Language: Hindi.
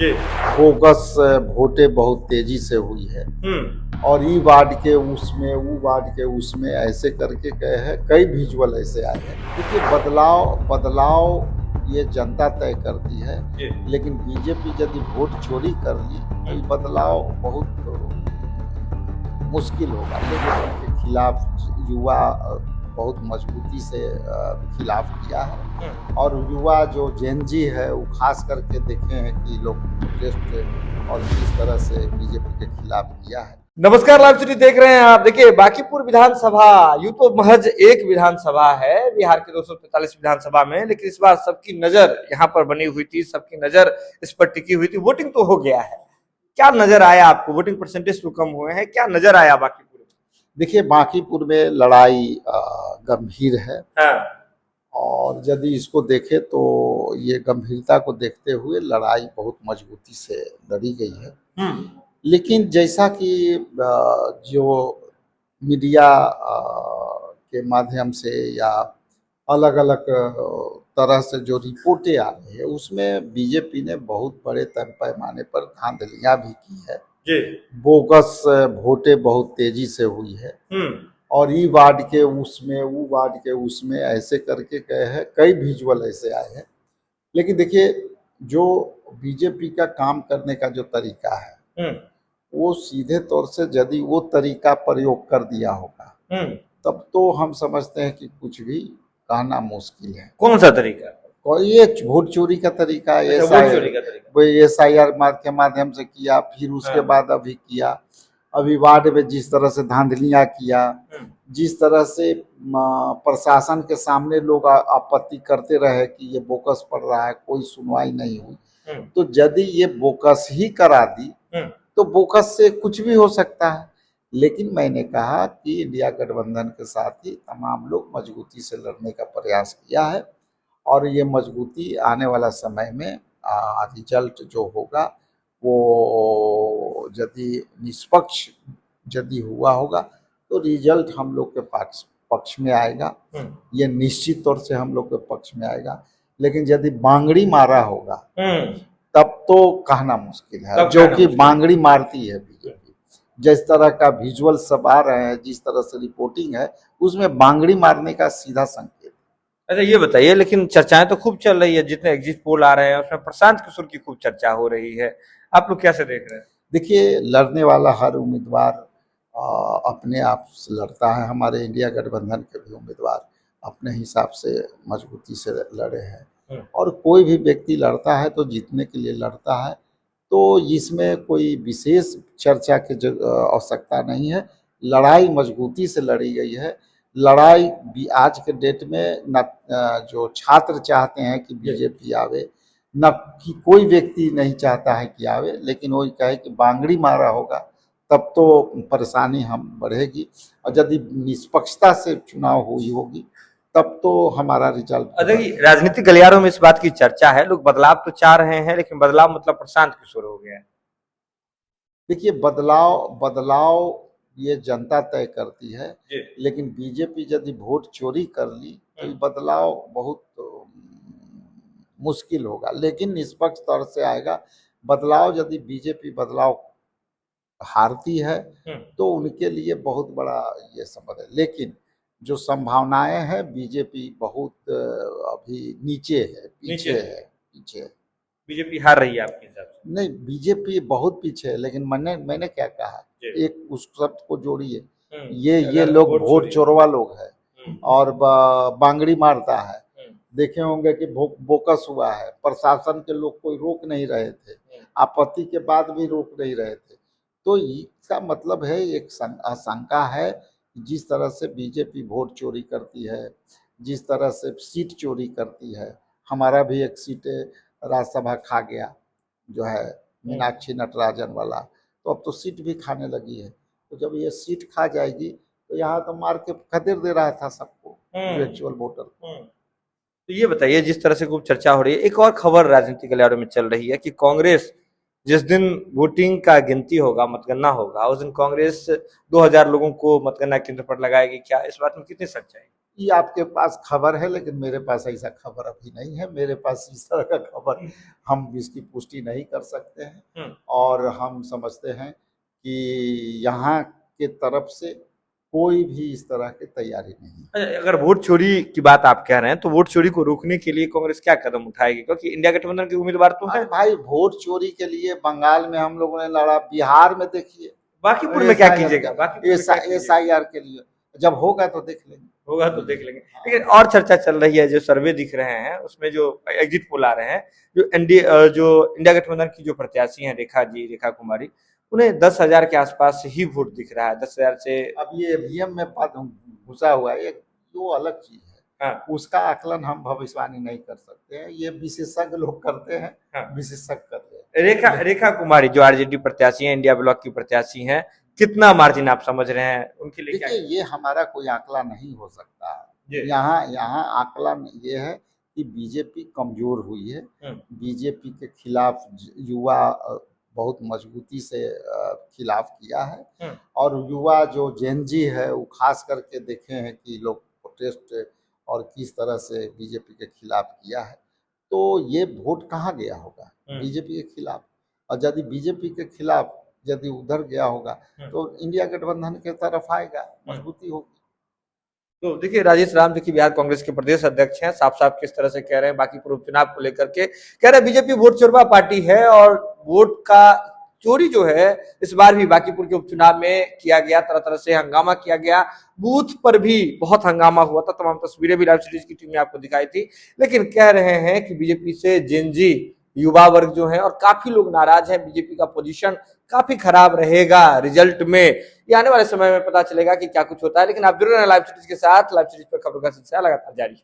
जी। बोगस वोटें बहुत तेजी से हुई है और ई वार्ड के उसमें वो वार्ड के उसमें ऐसे करके गए हैं, कई विजुअल ऐसे आए हैं। देखिए बदलाव बदलाव ये जनता तय करती है, जी। लेकिन बीजेपी यदि वोट चोरी कर ली तो ये बदलाव बहुत मुश्किल होगा। लेकिन उनके खिलाफ युवा बहुत मजबूती से खिलाफ किया है और युवा जो जेनजी है वो खास करके देखे हैं कि लोग प्रोटेस्ट और किस तरह से बीजेपी के खिलाफ किया है। नमस्कार, लाइव सिटी देख रहे हैं आप। देखिए बांकीपुर विधानसभा यूं तो महज एक विधानसभा है बिहार के 245 विधानसभा में, लेकिन इस बार सबकी नजर यहाँ पर बनी हुई थी, सबकी नजर इस पर टिकी हुई थी। वोटिंग तो हो गया है, क्या नजर आया आपको? वोटिंग परसेंटेज तो कम हुए हैं, क्या नजर आया बांकीपुर में? देखिए बांकीपुर में लड़ाई गंभीर है। हाँ। और यदि इसको देखें तो ये गंभीरता को देखते हुए लड़ाई बहुत मजबूती से लड़ी गई है। लेकिन जैसा कि जो मीडिया के माध्यम से या अलग अलग तरह से जो रिपोर्टें आ रही है उसमें बीजेपी ने बहुत बड़े पैमाने पर धांधलियां भी की है जी। बोगस वोटें बहुत तेजी से हुई है और ई वार्ड के उसमें वो वार्ड के उसमें ऐसे करके गए हैं, कई विजुअल ऐसे आए हैं। लेकिन देखिए जो बीजेपी का काम करने का जो तरीका है वो सीधे तौर से यदि वो तरीका प्रयोग कर दिया होगा तब तो हम समझते हैं कि कुछ भी कहना मुश्किल है। कौन सा तरीका? ये वोट चोरी का तरीका, SIR के माध्यम से किया, फिर उसके बाद अभी किया, अभी वार्ड में जिस तरह से धांधलियां किया, जिस तरह से प्रशासन के सामने लोग आपत्ति करते रहे कि ये बोकस पड़ रहा है, कोई सुनवाई नहीं हुई। तो यदि ये बोकस ही करा दी तो बोकस से कुछ भी हो सकता है। लेकिन मैंने कहा कि इंडिया गठबंधन के साथ ही तमाम लोग मजबूती से लड़ने का प्रयास किया है और ये मजबूती आने वाला समय में रिजल्ट जो होगा वो यदि निष्पक्ष यदि हुआ होगा तो रिजल्ट हम लोग के पक्ष में आएगा, ये निश्चित तौर से हम लोग के पक्ष में आएगा। लेकिन यदि बांगड़ी मारा होगा तब तो कहना मुश्किल है, जो कि बांगड़ी मारती है बीजेपी। जिस तरह का विजुअल सब आ रहे हैं, जिस तरह से रिपोर्टिंग है उसमें बांगड़ी मारने का सीधा संकेत। अच्छा ये बताइए, लेकिन चर्चाएं तो खूब चल रही है, जितने एग्जिट पोल आ रहे हैं उसमें प्रशांत किशोर की खूब चर्चा हो रही है, आप लोग कैसे देख रहे हैं? देखिए लड़ने वाला हर उम्मीदवार अपने आप से लड़ता है। हमारे इंडिया गठबंधन के भी उम्मीदवार अपने हिसाब से मजबूती से लड़े हैं और कोई भी व्यक्ति लड़ता है तो जीतने के लिए लड़ता है, तो इसमें कोई विशेष चर्चा की आवश्यकता नहीं है। लड़ाई मजबूती से लड़ी गई है। लड़ाई भी आज के डेट में न जो छात्र चाहते हैं कि बीजेपी आवे, न कि कोई व्यक्ति नहीं चाहता है कि आवे, लेकिन वो कहे कि बांगड़ी मारा होगा तब तो परेशानी हम बढ़ेगी और यदि निष्पक्षता से चुनाव हुई होगी तब तो हमारा रिजल्ट। राजनीतिक गलियारों में इस बात की चर्चा है, लोग बदलाव तो चाह रहे हैं, लेकिन बदलाव मतलब प्रशांत किशोर हो गया है। देखिए बदलाव ये जनता तय करती है, लेकिन बीजेपी यदि वोट चोरी कर ली तो ये बदलाव बहुत मुश्किल होगा। लेकिन निष्पक्ष तौर से आएगा बदलाव। यदि बीजेपी बदलाव हारती है तो उनके लिए बहुत बड़ा ये समझ है, लेकिन जो संभावनाएं हैं बीजेपी बहुत अभी नीचे है, पीछे है। बीजेपी हार रही है आपके हिसाब से? नहीं, बीजेपी बहुत पीछे है, लेकिन मैंने क्या कहा, एक उस शब्द को जोड़िए, ये लोग वोट चोरवा लोग हैं और बांगड़ी मारता है। देखे होंगे कि बोकस हुआ है, प्रशासन के लोग कोई रोक नहीं रहे थे, आपत्ति के बाद भी रोक नहीं रहे थे। तो इसका मतलब है एक आशंका है, जिस तरह से बीजेपी वोट चोरी करती है, जिस तरह से सीट चोरी करती है। हमारा भी एक सीट राज्यसभा खा गया जो है मीनाक्षी नटराजन वाला, तो अब तो सीट भी खाने लगी है। तो जब ये सीट खा जाएगी तो यहाँ तो मार के खदेड़ दे रहा था सबको, एक्चुअल वोटर को। तो ये बताइए, जिस तरह से खूब चर्चा हो रही है, एक और खबर राजनीतिक गलियारों में चल रही है कि कांग्रेस जिस दिन वोटिंग का गिनती होगा, मतगणना होगा, उस दिन कांग्रेस 2000 लोगों को मतगणना केंद्र पर लगाएगी। क्या इस बात में कितनी सच्चाई? ये आपके पास खबर है, लेकिन मेरे पास ऐसा खबर अभी नहीं है। मेरे पास इस तरह का खबर, हम इसकी पुष्टि नहीं कर सकते हैं। और हम समझते हैं कि यहाँ के तरफ से कोई भी इस तरह की तैयारी नहीं है। अगर वोट चोरी की बात आप कह रहे हैं तो वोट चोरी को रोकने के लिए कांग्रेस क्या कदम उठाएगी, क्योंकि इंडिया गठबंधन के उम्मीदवार तो है। भाई वोट चोरी के लिए बंगाल में हम लोगों ने लड़ा, बिहार में देखिए, बाकीपुर में क्या कीजिएगा? SIR के लिए जब होगा तो देख लेंगे। होगा तो देख लेंगे। लेकिन और चर्चा चल रही है, जो सर्वे दिख रहे हैं उसमें जो एग्जिट पोल आ रहे हैं, जो इंडिया गठबंधन की जो प्रत्याशी हैं रेखा कुमारी, उन्हें 10,000 के आसपास ही वोट दिख रहा है। 10,000 से अब ये ईवीएम में घुसा हुआ है, वो अलग चीज है। हाँ। उसका आकलन हम भविष्यवाणी नहीं कर सकते हैं, ये विशेषज्ञ लोग करते हैं। हाँ। विशेषज्ञ करते हैं। रेखा कुमारी जो आरजेडी प्रत्याशी हैं, इंडिया ब्लॉक की प्रत्याशी हैं, कितना मार्जिन आप समझ रहे हैं उनके लिए? देखिए, ये हमारा कोई आंकड़ा नहीं हो सकता। यहाँ आकलन ये है कि बीजेपी कमजोर हुई है। बीजेपी के खिलाफ युवा बहुत मजबूती से खिलाफ किया है। और युवा जो जेनजी है वो खास करके देखे हैं कि लोग प्रोटेस्ट और किस तरह से बीजेपी के खिलाफ किया है। तो ये वोट कहाँ गया होगा बीजेपी के खिलाफ? और यदि बीजेपी के खिलाफ यदि उधर गया होगा तो इंडिया गठबंधन के तरफ आएगा, मजबूती होगी। तो देखिए, राजेश राम जी बिहार कांग्रेस के प्रदेश अध्यक्ष हैं, साफ साफ किस तरह से कह रहे हैं बाकीपुर उपचुनाव को लेकर के। कह रहे हैं बीजेपी वोट चोरवा पार्टी है और वोट का चोरी जो है इस बार भी बाकीपुर के उपचुनाव में किया गया। तरह तरह से हंगामा किया गया, बूथ पर भी बहुत हंगामा हुआ था। तमाम तस्वीरें भी लाइव सीरीज की टीम ने आपको दिखाई थी। लेकिन कह रहे हैं कि बीजेपी से जेनजी युवा वर्ग जो है और काफी लोग नाराज हैं। बीजेपी का पोजीशन काफी खराब रहेगा रिजल्ट में। ये आने वाले समय में पता चलेगा कि क्या कुछ होता है। लेकिन आप जुड़े रहें लाइव सीरीज के साथ। लाइव सीरीज पर खबरों का सिलसिला लगातार जारी है।